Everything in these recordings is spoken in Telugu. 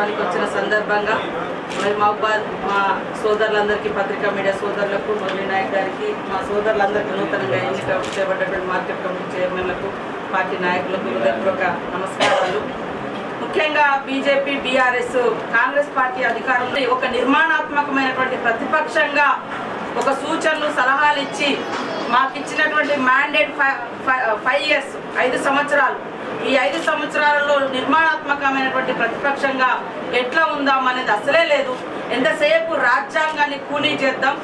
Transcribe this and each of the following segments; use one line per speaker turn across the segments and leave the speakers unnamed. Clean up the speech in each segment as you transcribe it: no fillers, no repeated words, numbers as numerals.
దినోత్సవానికి వచ్చిన సందర్భంగా మరి మహబాద్ మా సోదరులందరికీ పత్రికా మీడియా సోదరులకు మురళీ నాయక్ గారికి మా సోదరులందరికీ నూతనంగా ఎన్నిక చేయబడ్డటువంటి మార్కెట్ కమిటీ చైర్మన్లకు పార్టీ నాయకులకు హృదయపూర్వక నమస్కారాలు. ముఖ్యంగా బీజేపీ బీఆర్ఎస్ కాంగ్రెస్ పార్టీ అధికారంలో ఒక నిర్మాణాత్మకమైనటువంటి ప్రతిపక్షంగా ఒక సూచనలు సలహాలు ఇచ్చి మాకు ఇచ్చినటువంటి మ్యాండేట్ 5 years 5 సంవత్సరాలు. ఈ 5 సంవత్సరాలలో నిర్మాణాత్మకమైనటువంటి ప్రతిపక్షంగా ఎట్లా ఉందాం అనేది అసలే లేదు. ఎంతసేపు రాజ్యాంగాన్ని కూనీ చేద్దాం,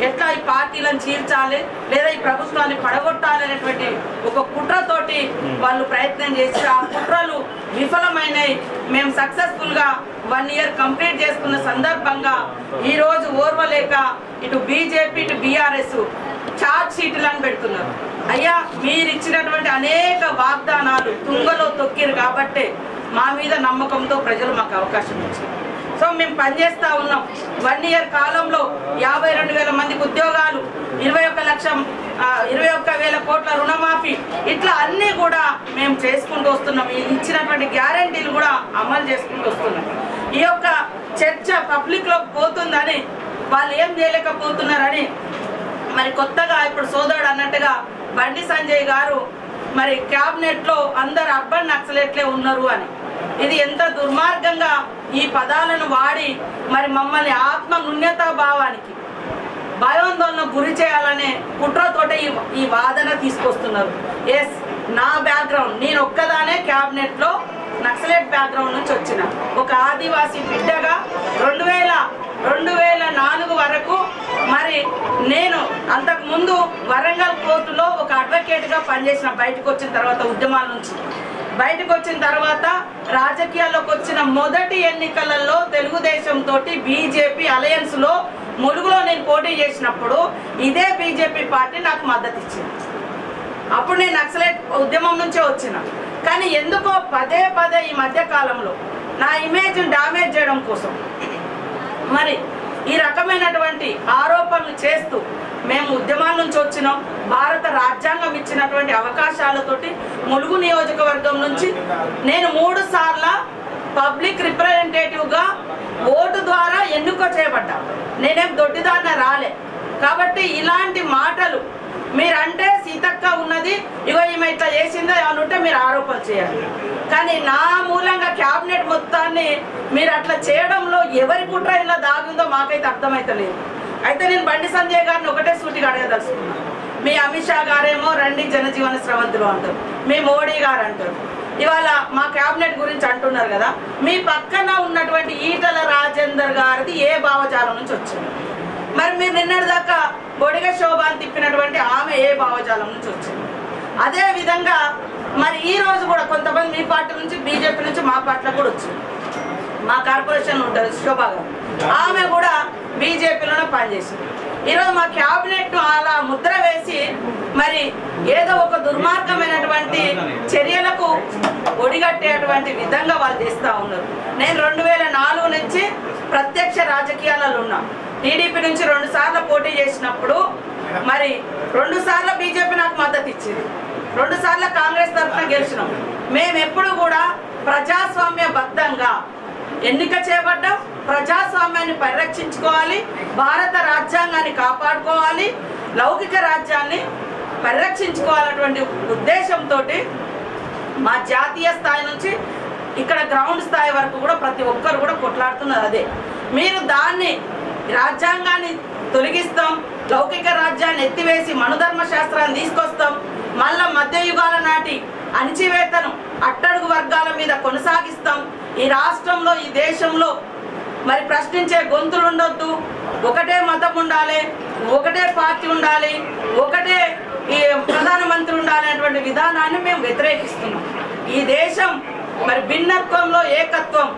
ఎట్లా ఈ పార్టీలను చీల్చాలి లేదా ఈ ప్రభుత్వాన్ని పడగొట్టాలి అనేటువంటి ఒక కుట్రతోటి వాళ్ళు ప్రయత్నం చేసి ఆ కుట్రలు విఫలమైనవి. మేము సక్సెస్ఫుల్గా 1 year కంప్లీట్ చేసుకున్న సందర్భంగా ఈరోజు ఓర్వలేక ఇటు బీజేపీ ఇటు బీఆర్ఎస్ ఛార్జ్ షీట్లను పెడుతున్నారు. అయ్యా, మీరు ఇచ్చినటువంటి అనేక వాగ్దానాలు తుంగలో తొక్కిరు కాబట్టే మా మీద నమ్మకంతో ప్రజలు మాకు అవకాశం ఇచ్చారు. సో మేము పనిచేస్తూ ఉన్నాం. 1 year కాలంలో 52,000 మందికి ఉద్యోగాలు, 21,000 కోట్ల రుణమాఫీ, ఇట్లా అన్నీ కూడా మేము చేసుకుంటూ వస్తున్నాం. ఇచ్చినటువంటి గ్యారంటీలు కూడా అమలు చేసుకుంటూ వస్తున్నాం. ఈ యొక్క చర్చ పబ్లిక్లో పోతుందని వాళ్ళు ఏం చేయలేకపోతున్నారని మరి కొత్తగా ఇప్పుడు సోదరుడు అన్నట్టుగా బండి సంజయ్ గారు మరి క్యాబినెట్లో అందరు అర్బన్ నక్సలెట్లే ఉన్నారు అని, ఇది ఎంత దుర్మార్గంగా ఈ పదాలను వాడి మరి మమ్మల్ని ఆత్మ న్యూన్యతా భావానికి భయాందోళనకు గురి చేయాలనే కుట్రతోటే ఈ వాదన తీసుకొస్తున్నారు. ఎస్, నా బ్యాక్గ్రౌండ్, నేను ఒక్కదానే క్యాబినెట్లో నక్సలెట్ బ్యాక్గ్రౌండ్ నుంచి వచ్చిన ఒక ఆదివాసీ బిడ్డగా 2004 వరకు మరి నేను అంతకుముందు వరంగల్ కోర్టులో ఒక అడ్వకేట్గా పనిచేసిన. బయటకు వచ్చిన తర్వాత ఉద్యమాల నుంచి బయటకు వచ్చిన తర్వాత రాజకీయాల్లోకి వచ్చిన మొదటి ఎన్నికలలో తెలుగుదేశంతో బీజేపీ అలయన్స్లో ములుగులో నేను పోటీ చేసినప్పుడు ఇదే బీజేపీ పార్టీ నాకు మద్దతు ఇచ్చింది. అప్పుడు నేను నక్సలైట్ ఉద్యమం నుంచే వచ్చిన. కానీ ఎందుకో పదే ఈ మధ్య కాలంలో నా ఇమేజ్ డామేజ్ చేయడం కోసం మరి ఈ రకమైనటువంటి ఆరోపణలు చేస్తూ మేము ఉద్యమాల నుంచి వచ్చినాం. భారత రాజ్యాంగం ఇచ్చినటువంటి అవకాశాలతోటి ములుగు నియోజకవర్గం నుంచి నేను 3 సార్ల పబ్లిక్ రిప్రజెంటేటివ్గా ఓటు ద్వారా ఎన్నిక చేయబడ్డా. నేనేం దొడ్డిదారిన రాలే. కాబట్టి ఇలాంటి మాటలు మీరంటే సీతక్క ఉన్నది, ఇగో ఈమె ఇట్లా చేసిందో ఏమైనా ఉంటే మీరు ఆరోపణ చేయాలి. కానీ నా మూలంగా క్యాబినెట్ మొత్తాన్ని మీరు అట్లా చేయడంలో ఎవరి కుట్ర ఇలా దాగుందో మాకైతే అర్థమైతలేదు. అయితే నేను బండి సంజయ్ గారిని ఒకటే సూటిగా అడగదలుచుకున్నాను. మీ అమిత్ షా గారేమో రండి జనజీవన స్రవంతులు అంటారు, మీ మోడీ గారు అంటారు, ఇవాళ మా క్యాబినెట్ గురించి అంటున్నారు కదా. మీ పక్కన ఉన్నటువంటి ఈటల రాజేందర్ గారిది ఏ భావజాలం నుంచి వచ్చింది? మరి మీరు నిన్నటిదాకా బొడిగ శోభాన్ని తిప్పినటువంటి ఆమె ఏ భావజాలం నుంచి వచ్చింది? అదే విధంగా మరి ఈ రోజు కూడా కొంతమంది మీ పార్టీ నుంచి బీజేపీ నుంచి మా పార్టీలో కూడా వచ్చింది. మా కార్పొరేషన్ ఉంటుంది శోభా గారు, ఆమె కూడా బీజేపీలోనే పనిచేసింది. ఈరోజు మా క్యాబినెట్ అలా ముద్ర వేసి మరి ఏదో ఒక దుర్మార్గమైనటువంటి చర్యలకు ఒడిగట్టేటువంటి విధంగా వాళ్ళు చేస్తూ ఉన్నారు. నేను 2004 నుంచి ప్రత్యక్ష రాజకీయాలలో ఉన్నా. టీడీపీ నుంచి 2 సార్లు పోటీ చేసినప్పుడు మరి 2 సార్లు బీజేపీ నాకు మద్దతు ఇచ్చింది, 2 సార్లు కాంగ్రెస్ తరఫున గెలిచినాం. మేము ఎప్పుడు కూడా ప్రజాస్వామ్యబద్ధంగా ఎన్నిక చేయబడ్డాం. ప్రజాస్వామ్యాన్ని పరిరక్షించుకోవాలి, భారత రాజ్యాంగాన్ని కాపాడుకోవాలి, లౌకిక రాజ్యాన్ని పరిరక్షించుకోవాలన్నటువంటి ఉద్దేశంతో మా జాతీయ స్థాయి నుంచి ఇక్కడ గ్రౌండ్ స్థాయి వరకు కూడా ప్రతి ఒక్కరు కూడా కొట్లాడుతున్నది అదే. మీరు దాన్ని రాజ్యాంగాన్ని తొలగిస్తాం, లౌకిక రాజ్యాన్ని ఎత్తివేసి మనుధర్మ శాస్త్రాన్ని తీసుకొస్తాం, మళ్ళా మధ్యయుగాల నాటి అణిచివేతను అట్టడుగు వర్గాల మీద కొనసాగిస్తాం. ఈ రాష్ట్రంలో ఈ దేశంలో మరి ప్రశ్నించే గొంతులు ఉండొద్దు, ఒకటే మతం ఉండాలి, ఒకటే పార్టీ ఉండాలి, ఒకటే ఈ ప్రధానమంత్రి ఉండాలి అనేటువంటి విధానాన్ని మేము వ్యతిరేకిస్తున్నాం. ఈ దేశం మరి భిన్నత్వంలో ఏకత్వం,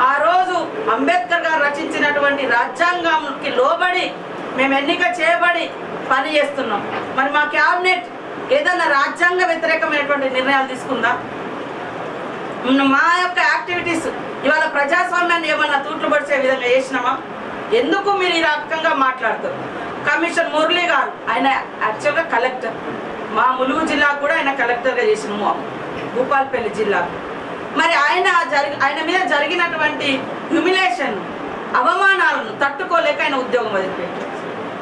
ఆ రోజు అంబేద్కర్ గారు రచించినటువంటి రాజ్యాంగానికి లోబడి మేము ఎన్నిక చేయబడి పని చేస్తున్నాం. మరి మా క్యాబినెట్ ఏదైనా రాజ్యాంగ వ్యతిరేకమైనటువంటి నిర్ణయాలు తీసుకుందా? మా యొక్క యాక్టివిటీస్ ఇవాళ ప్రజాస్వామ్యాన్ని ఏమన్నా తూట్లు పడిచే విధంగా చేసినామా? ఎందుకు మీరు ఈ రకంగా మాట్లాడతారు? కమిషన్ మురళీ గారు, ఆయన యాక్చువల్గా కలెక్టర్, మా ములుగు జిల్లాకు కూడా ఆయన కలెక్టర్గా చేసినాము, భూపాలపల్లి జిల్లాకు. మరి ఆయన మీద జరిగినటువంటి హ్యూమిలేషన్ అవమానాలను తట్టుకోలేక ఆయన ఉద్యోగం వదిలిపెట్టారు.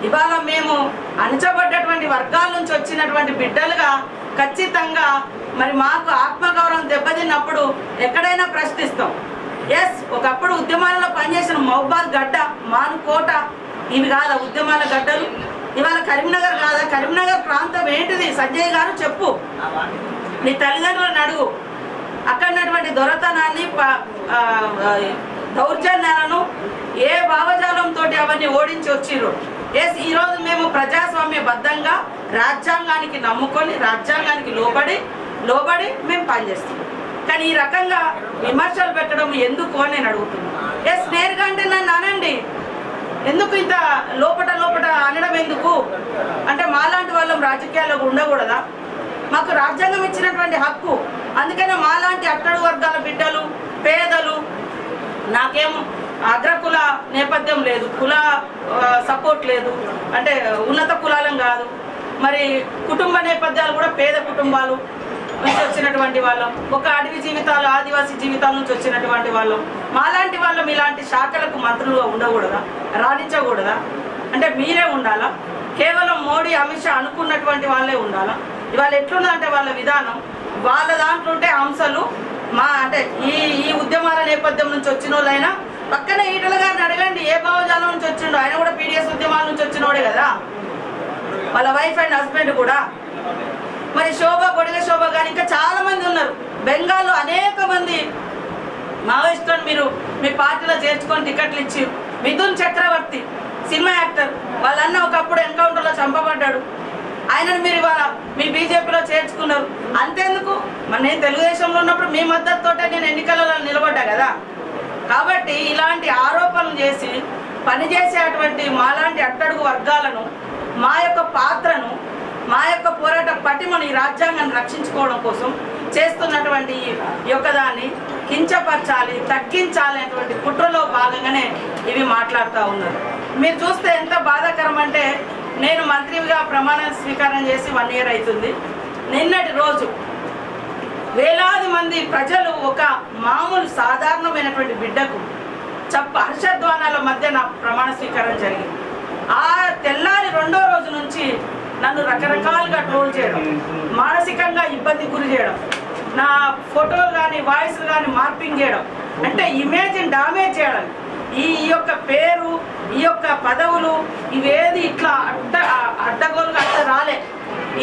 ఇవాళ మేము అణచబడ్డటువంటి వర్గాల నుంచి వచ్చినటువంటి బిడ్డలుగా ఖచ్చితంగా మరి మాకు ఆత్మగౌరవం దెబ్బతిన్నప్పుడు ఎక్కడైనా ప్రశ్నిస్తాం. ఎస్, ఒకప్పుడు ఉద్యమాలలో పనిచేసిన మహబాద్ గడ్డ, మానుకోట ఇవి కాదా ఉద్యమాల గడ్డలు? ఇవాళ కరీంనగర్ కాదా? కరీంనగర్ ప్రాంతం ఏంటిది? సంజయ్ గారు చెప్పు, నీ తల్లిదండ్రులను అడుగు. అక్కడ ఉన్నటువంటి దొరతనాన్ని దౌర్జన్యాలను ఏ భావజాలంతో అవన్నీ ఓడించి వచ్చిర్రు. ఎస్, ఈరోజు మేము ప్రజాస్వామ్యబద్ధంగా రాజ్యాంగానికి నమ్ముకొని రాజ్యాంగానికి లోబడి మేము పనిచేస్తున్నాం. కానీ ఈ రకంగా విమర్శలు పెట్టడం ఎందుకు అని నేను అడుగుతున్నాను. ఎస్, నేరుగా అంటే నన్ను అనండి, ఎందుకు ఇంత లోపట అనడం ఎందుకు? అంటే మాలాంటి వాళ్ళం రాజకీయాల్లో ఉండకూడదా? మాకు రాజ్యాంగం ఇచ్చినటువంటి హక్కు. అందుకనే మాలాంటి అట్టడు వర్గాల బిడ్డలు, పేదలు, నాకేం అగ్రకుల నేపథ్యం లేదు, కుల సపోర్ట్ లేదు, అంటే ఉన్నత కులాలం కాదు, మరి కుటుంబ నేపథ్యాలు కూడా పేద కుటుంబాలు నుంచి వచ్చినటువంటి వాళ్ళం, ఒక అడవి జీవితాలు ఆదివాసీ జీవితాల నుంచి వచ్చినటువంటి వాళ్ళం. మాలాంటి వాళ్ళం ఇలాంటి శాఖలకు మంత్రులుగా ఉండకూడదా? రాణించకూడదా? అంటే మీరే ఉండాలా? కేవలం మోడీ అమిత్ షా అనుకున్నటువంటి వాళ్ళే ఉండాలా? ఇవాళ ఎట్లుందంటే వాళ్ళ విధానం, వాళ్ళ దాంట్లో ఉంటే అంశాలు అంటే ఈ ఉద్యమాల నేపథ్యం నుంచి వచ్చిన వాళ్ళైనా పక్కన ఈటల గారిని అడగండి, ఏ భావజాలం నుంచి వచ్చిండో. ఆయన కూడా పీడిఎస్ ఉద్యమాల నుంచి వచ్చినోడే కదా, వాళ్ళ వైఫ్ అండ్ హస్బెండ్ కూడా. మరి బొడిగ శోభ గారు ఇంకా చాలా మంది ఉన్నారు. బెంగాల్లో అనేక మంది మావోయిస్టులను మీరు మీ పార్టీలో చేర్చుకొని టికెట్లు ఇచ్చి, మిథున్ చక్రవర్తి సినిమా యాక్టర్, వాళ్ళన్న ఒకప్పుడు ఎన్కౌంటర్లో చంపబడ్డాడు, ఆయనను మీరు ఇవాళ మీ బీజేపీలో చేర్చుకున్నారు. అంతేందుకు, మరి నేను తెలుగుదేశంలో ఉన్నప్పుడు మీ మద్దతుతోటే నేను ఎన్నికలలో నిలబడ్డా కదా. కాబట్టి ఇలాంటి ఆరోపణలు చేసి పనిచేసేటువంటి మాలాంటి అట్టడుగు వర్గాలను, మా యొక్క పాత్రను, మా యొక్క పోరాట పటిమను ఈ రాజ్యాంగాన్ని రక్షించుకోవడం కోసం చేస్తున్నటువంటి ఈ యొక్క దాన్ని కించపరచాలి, తగ్గించాలి అనేటువంటి కుట్రలో భాగంగానే ఇవి మాట్లాడుతూ ఉన్నారు. మీరు చూస్తే ఎంత బాధాకరం అంటే, నేను మంత్రిగా ప్రమాణ స్వీకారం చేసి 1 year అవుతుంది. నిన్నటి రోజు వేలాది మంది ప్రజలు ఒక మామూలు సాధారణమైనటువంటి బిడ్డకు హర్షధ్వానాల మధ్య నా ప్రమాణ స్వీకారం జరిగింది. ఆ తెల్లారి 2వ రోజు నుంచి నన్ను రకరకాలుగా ట్రోల్ చేయడం, మానసికంగా ఇబ్బంది గురి చేయడం, నా ఫోటోలు కానీ వాయిస్లు కానీ మార్పింగ్ చేయడం, అంటే ఇమేజ్ని డామేజ్ చేయడం. ఈ యొక్క పేరు, ఈ యొక్క పదవులు ఇవేది ఇట్లా అడ్డగోలుగా రాలే.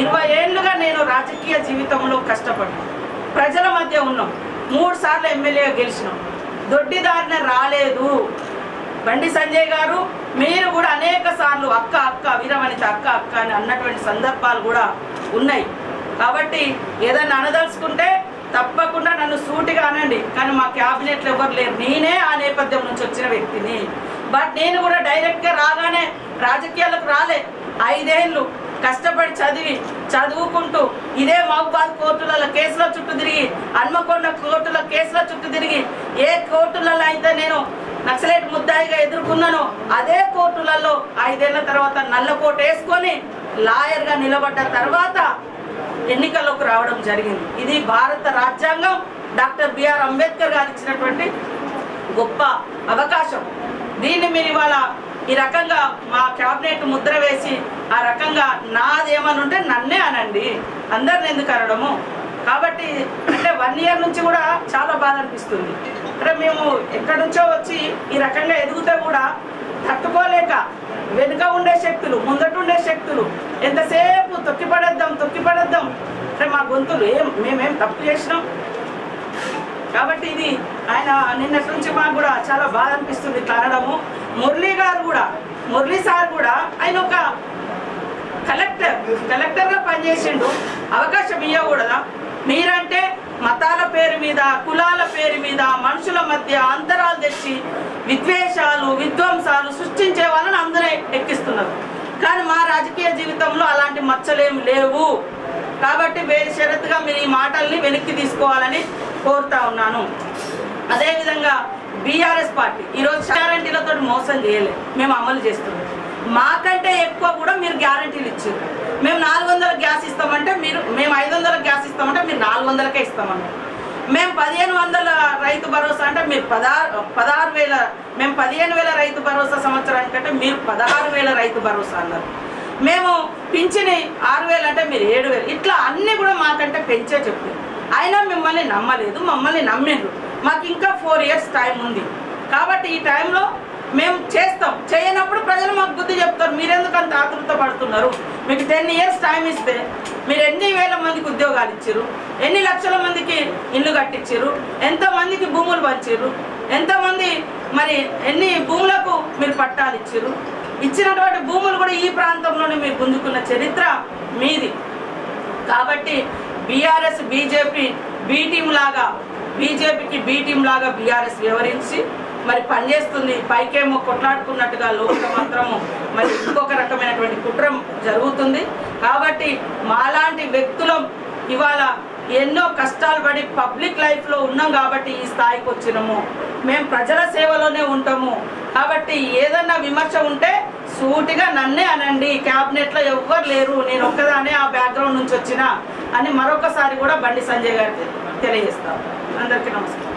20 ఏళ్ళుగా నేను రాజకీయ జీవితంలో కష్టపడ్డాను, ప్రజల మధ్య ఉన్నాం, 3 సార్లు ఎమ్మెల్యేగా గెలిచినాం, దొడ్డిదారిన రాలేదు. బండి సంజయ్ గారు మీరు కూడా అనేక సార్లు అక్క వీరవనిత అక్క అని అన్నటువంటి సందర్భాలు కూడా ఉన్నాయి. కాబట్టి ఏదైనా అనదలుచుకుంటే తప్పకుండా నన్ను సూటిగా అనండి. కానీ మా క్యాబినెట్లో ఎవరు లేరు, నేనే ఆ నేపథ్యం నుంచి వచ్చిన వ్యక్తిని. బట్ నేను కూడా డైరెక్ట్గా రాగానే రాజకీయాలకు రాలే. 5 ఏళ్ళు కష్టపడి చదువుకుంటూ ఇదే మహబాద్ కోర్టులలో కేసుల చుట్టూ తిరిగి, హన్మకొండ కోర్టుల కేసుల చుట్టూ తిరిగి, ఏ కోర్టులలో అయితే నేను నక్సలైట్ ముద్దాయిగా ఎదుర్కొన్నానో అదే కోర్టులలో 5 ఏళ్ల తర్వాత నల్లకోట వేసుకొని లాయర్గా నిలబడ్డ తర్వాత ఎన్నికల్లోకి రావడం జరిగింది. ఇది భారత రాజ్యాంగం, డాక్టర్ బిఆర్ అంబేద్కర్ గారు ఇచ్చినటువంటి గొప్ప అవకాశం. దీన్ని మీరు ఇవాళ ఈ రకంగా మా క్యాబినెట్ ముద్ర వేసి ఆ రకంగా నాదేమని ఉంటే నన్నే అనండి, అందరిని ఎందుకు అనడము? కాబట్టి అంటే 1 year నుంచి కూడా చాలా బాధ అనిపిస్తుంది. అంటే మేము ఎక్కడి నుంచో వచ్చి ఈ రకంగా ఎదుగుతే కూడా తట్టుకోలేక వెనుక ఉండే శక్తులు, ముందట ఉండే శక్తులు ఎంతసేపు తొక్కిపడేద్దాం అంటే మా గొంతులు మేమేం తప్పు చేసినాం. కాబట్టి ఇది ఆయన నిన్నటి నుంచి మాకు కూడా చాలా బాధ అనిపిస్తుంది అనడము. మురళీ సార్ కూడా ఆయన ఒక కలెక్టర్గా పనిచేసిండు, అవకాశం ఇవ్వకూడదా? మీరంటే మతాల పేరు మీద, కులాల పేరు మీద మనుషుల మధ్య అంతరాలు తెచ్చి విద్వేషాలు, విధ్వంసాలు సృష్టించే వాళ్ళని అందరూ ఎక్కిస్తున్నారు. కానీ మా రాజకీయ జీవితంలో అలాంటి మచ్చలేం లేవు. కాబట్టి బేషరతుగా మీరు ఈ మాటల్ని వెనక్కి తీసుకోవాలని కోరుతా ఉన్నాను. అదేవిధంగా బీఆర్ఎస్ పార్టీ ఈరోజు గ్యారంటీలతో మోసం చేయలేదు, మేము అమలు చేస్తున్నాం. మాకంటే ఎక్కువ కూడా మీరు గ్యారంటీలు ఇచ్చారు. మేము 400 గ్యాస్ ఇస్తామంటే మేము 500 గ్యాస్ ఇస్తామంటే మీరు 400కే ఇస్తామన్నారు. మేము 1500 రైతు భరోసా అంటే మీరు 16,000, మేము 15,000 రైతు భరోసా సంవత్సరానికంటే మీరు 16,000 రైతు భరోసా అన్నారు. మేము పింఛని 6,000 అంటే మీరు 7,000, ఇట్లా అన్నీ కూడా మాకంటే పెంచే చెప్పారు. అయినా మిమ్మల్ని నమ్మలేదు, మమ్మల్ని నమ్మిండ్రు. మాకు ఇంకా 4 years టైం ఉంది కాబట్టి ఈ టైంలో మేము చేస్తాం. చేయనప్పుడు ప్రజలు మాకు బుద్ధి చెప్తారు. మీరెందుకు అంత ఆతృత పడుతున్నారు? మీకు 10 years టైం ఇస్తే మీరు ఎన్ని వేల మందికి ఉద్యోగాలు ఇచ్చారు, ఎన్ని లక్షల మందికి ఇల్లు కట్టించారు, ఎంతమందికి భూములు పంచారు, ఎంతమంది మరి ఎన్ని భూములకు మీరు పట్టాలు ఇచ్చారు. ఇచ్చినటువంటి భూములు కూడా ఈ ప్రాంతంలోనే మీరు గుంజుకున్న చరిత్ర మీది. కాబట్టి బీఆర్ఎస్ బీజేపీ బీ టీం లాగా, బీజేపీకి బీ టీం లాగా బీఆర్ఎస్ వ్యవహరించి మరి పనిచేస్తుంది. పైకేమో కొట్లాడుకున్నట్టుగా లోపల మాత్రము మరి ఇంకొక రకమైనటువంటి కుట్రం జరుగుతుంది. కాబట్టి మాలాంటి వ్యక్తులం ఇవాళ ఎన్నో కష్టాలు పడి పబ్లిక్ లైఫ్లో ఉన్నాం కాబట్టి ఈ స్థాయికి వచ్చినాము. మేము ప్రజల సేవలోనే ఉంటాము. కాబట్టి ఏదన్నా విమర్శ ఉంటే సూటిగా నన్నే అనండి. క్యాబినెట్లో ఎవ్వరు లేరు, నేను ఒక్కదానే ఆ బ్యాక్గ్రౌండ్ నుంచి వచ్చినా అని మరొకసారి కూడా బండి సంజయ్ గారికి తెలియజేస్తాను. అందరికీ నమస్కారం.